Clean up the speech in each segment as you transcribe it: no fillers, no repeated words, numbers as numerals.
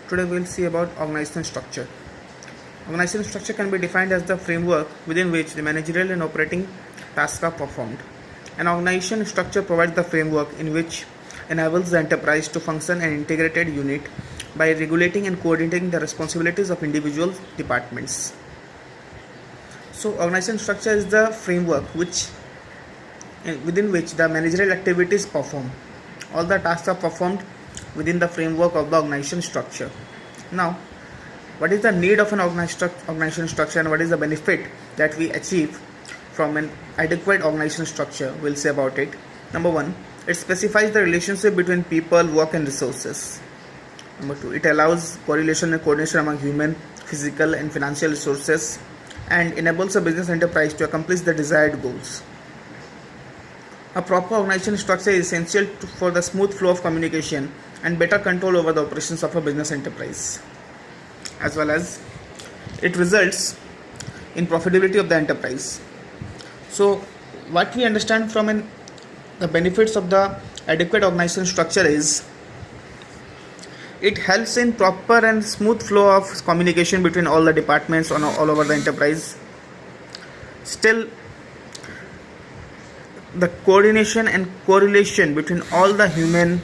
Today we will see about organizational structure. Organizational structure can be defined as the framework within which the managerial and operating tasks are performed. An organization structure provides the framework in which enables the enterprise to function an integrated unit by regulating and coordinating the responsibilities of individual departments. So organizational structure is the framework within which the managerial activities perform. All the tasks are performed within the framework of the organization structure. Now, what is the need of an organization structure and what is the benefit that we achieve from an adequate organization structure? We'll say about it. Number one, it specifies the relationship between people, work and resources. Number two, it allows correlation and coordination among human, physical and financial resources and enables a business enterprise to accomplish the desired goals. A proper organization structure is essential for the smooth flow of communication and better control over the operations of a business enterprise, as well as it results in profitability of the enterprise. So what we understand from the benefits of the adequate organization structure is it helps in proper and smooth flow of communication between all the departments all over the enterprise. Still, the coordination and correlation between all the human,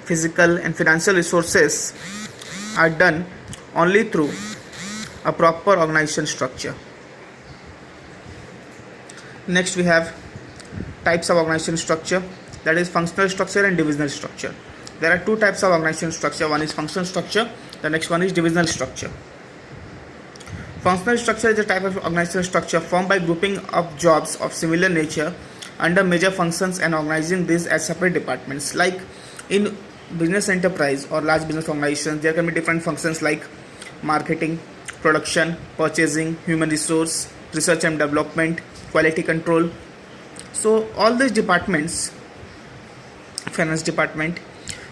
physical and financial resources are done only through a proper organization structure. Next we have types of organization structure, that is functional structure and divisional structure. There are two types of organization structure. One is functional structure, the next one is divisional structure. Functional structure is a type of organizational structure formed by grouping of jobs of similar nature under major functions and organizing these as separate departments. Like in business enterprise or large business organizations, there can be different functions like marketing, production, purchasing, human resource, research and development, quality control. So all these departments, finance department,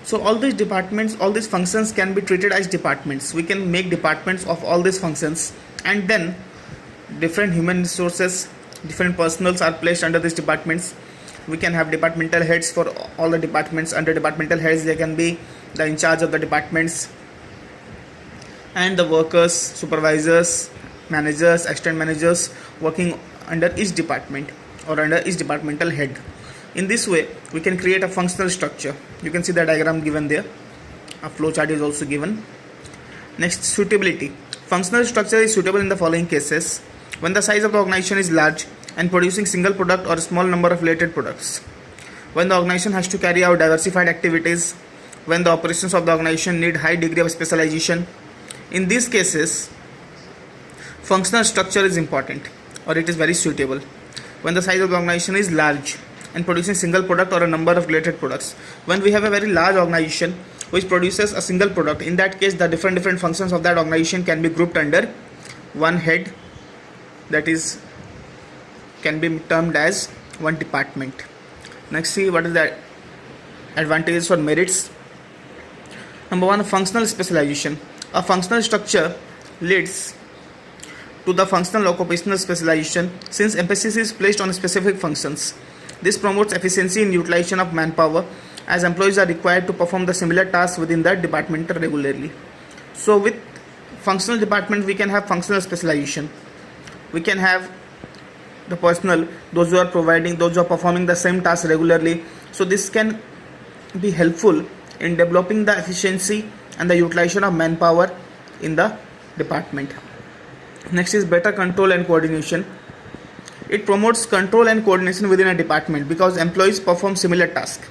so all these departments, all these functions can be treated as departments. We can make departments of all these functions, and then different human resources, different personals are placed under these departments. We can have departmental heads for all the departments. Under departmental heads there can be the in charge of the departments and the workers, supervisors, managers, assistant managers working under each department or under each departmental head. In this way we can create a functional structure. You can see the diagram given there. A flow chart is also given. Next, suitability. Functional structure is suitable in the following cases: when the size of the organization is large and producing single product or a small number of related products, when the organization has to carry out diversified activities, when the operations of the organization need high degree of specialization. In these cases, functional structure is important or it is very suitable. When the size of the organization is large and producing single product or a number of related products, when we have a very large organization which produces a single product, in that case the different functions of that organization can be grouped under one head, that is can be termed as one department. Next, see what is the advantages or merits. Number one, functional specialization. A functional structure leads to the functional occupational specialization since emphasis is placed on specific functions. This promotes efficiency in utilization of manpower as employees are required to perform the similar tasks within that department regularly. So with functional department we can have functional specialization. We can have the personnel, those who are performing the same task regularly. So this can be helpful in developing the efficiency and the utilization of manpower in the department. Next is better control and coordination. It promotes control and coordination within a department because employees perform similar tasks.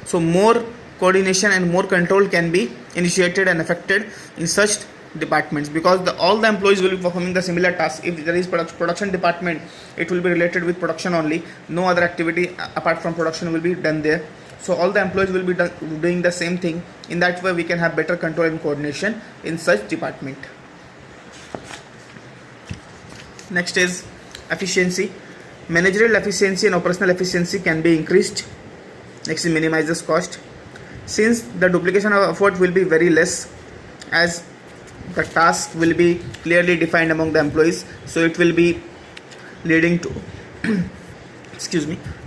So more coordination and more control can be initiated and effected in such departments because all the employees will be performing the similar tasks. If there is production department, it will be related with production only. No other activity apart from production will be done there. So all the employees will be doing the same thing. In that way we can have better control and coordination in such department. Next is efficiency. Managerial efficiency and operational efficiency can be increased. Next is minimizes cost. Since the duplication of effort will be very less as the task will be clearly defined among the employees, so it will be leading to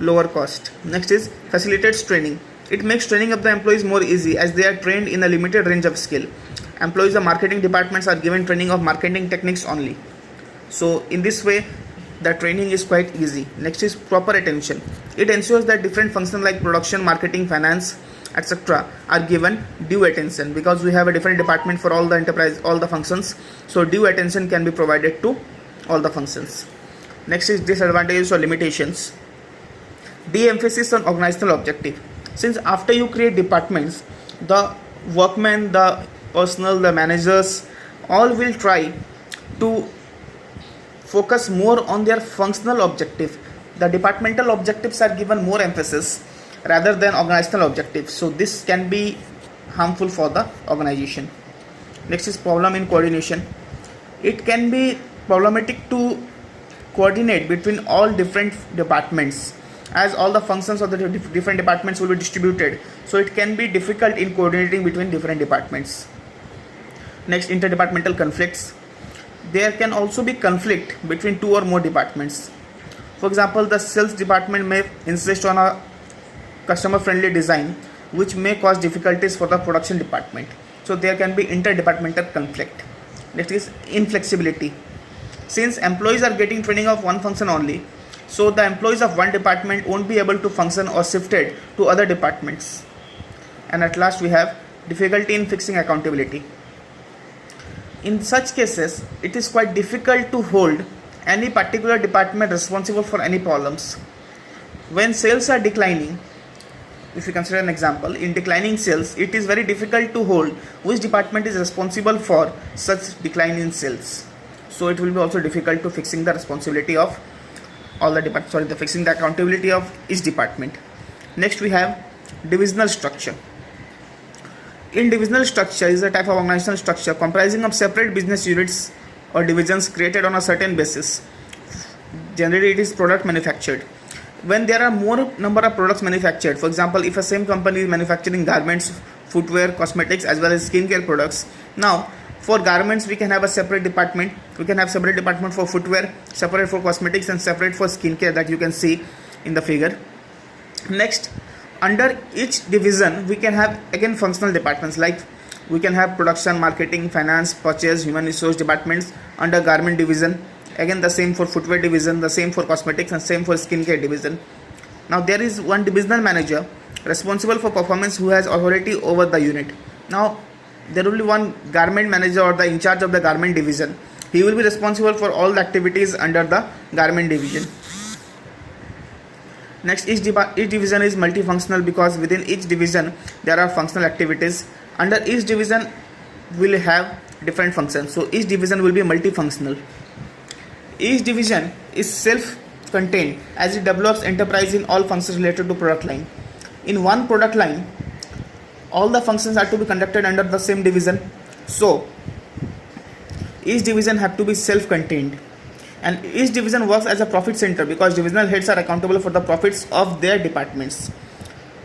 lower cost. Next is facilitates training. It makes training of the employees more easy as they are trained in a limited range of skill. Employees of marketing departments are given training of marketing techniques only. So in this way, the training is quite easy. Next is proper attention. It ensures that different functions like production, marketing, finance, etc. are given due attention, because we have a different department for all the enterprise, all the functions. So due attention can be provided to all the functions. Next is disadvantages or limitations. De-emphasis on organizational objective. Since after you create departments, the workmen, the personnel, the managers, all will try to focus more on their functional objective. The departmental objectives are given more emphasis rather than organizational objectives. So this can be harmful for the organization. Next is problem in coordination. It can be problematic to coordinate between all different departments, as all the functions of the different departments will be distributed. So it can be difficult in coordinating between different departments. Next, interdepartmental conflicts. There can also be conflict between two or more departments. For example, the sales department may insist on a customer friendly design which may cause difficulties for the production department. So there can be interdepartmental conflict. Next is inflexibility. Since employees are getting training of one function only, so the employees of one department won't be able to function or shifted to other departments. And at last we have difficulty in fixing accountability. In such cases, it is quite difficult to hold any particular department responsible for any problems. When sales are declining, if you consider an example, in declining sales, it is very difficult to hold which department is responsible for such decline in sales. So it will be also difficult to fixing the responsibility of all the departments, fixing the accountability of each department. Next we have divisional structure. In divisional structure is a type of organizational structure comprising of separate business units or divisions created on a certain basis. Generally it is product manufactured. When there are more number of products manufactured, for example, if a same company is manufacturing garments, footwear, cosmetics as well as skincare products, now for garments we can have a separate department. We can have separate department for footwear, separate for cosmetics and separate for skincare, that you can see in the figure. Next, under each division we can have again functional departments, like we can have production, marketing, finance, purchase, human resource departments under garment division. Again the same for footwear division, the same for cosmetics and same for skincare division. Now there is one divisional manager responsible for performance who has authority over the unit. Now there will be one garment manager or the in charge of the garment division. He will be responsible for all the activities under the garment division. Next, each division is multifunctional because within each division there are functional activities. Under each division will have different functions. So each division will be multifunctional. Each division is self-contained as it develops enterprise in all functions related to product line. In one product line, all the functions are to be conducted under the same division. So each division have to be self-contained. And each division works as a profit center because divisional heads are accountable for the profits of their departments.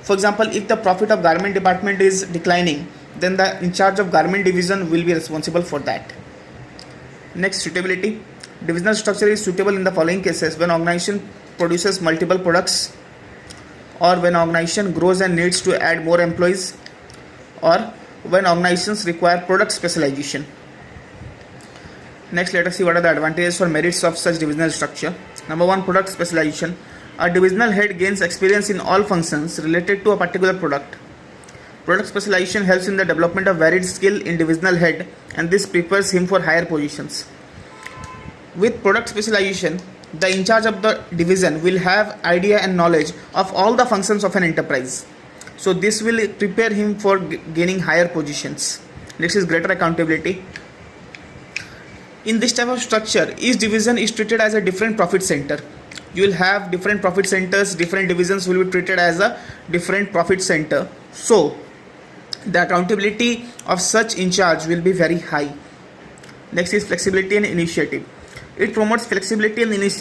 For example, if the profit of garment department is declining, then the in charge of garment division will be responsible for that. Next, suitability. Divisional structure is suitable in the following cases: when organization produces multiple products, or when organization grows and needs to add more employees, or when organizations require product specialization. Next, let us see what are the advantages or merits of such divisional structure. Number 1, product specialization. A divisional head gains experience in all functions related to a particular product. Product specialization helps in the development of varied skill in divisional head, and this prepares him for higher positions. With product specialization, the in charge of the division will have idea and knowledge of all the functions of an enterprise. So this will prepare him for gaining higher positions. Next is greater accountability. In this type of structure, each division is treated as a different profit center. You will have different profit centers, different divisions will be treated as a different profit center. So the accountability of such in charge will be very high. Next is flexibility and initiative. It promotes flexibility and initiative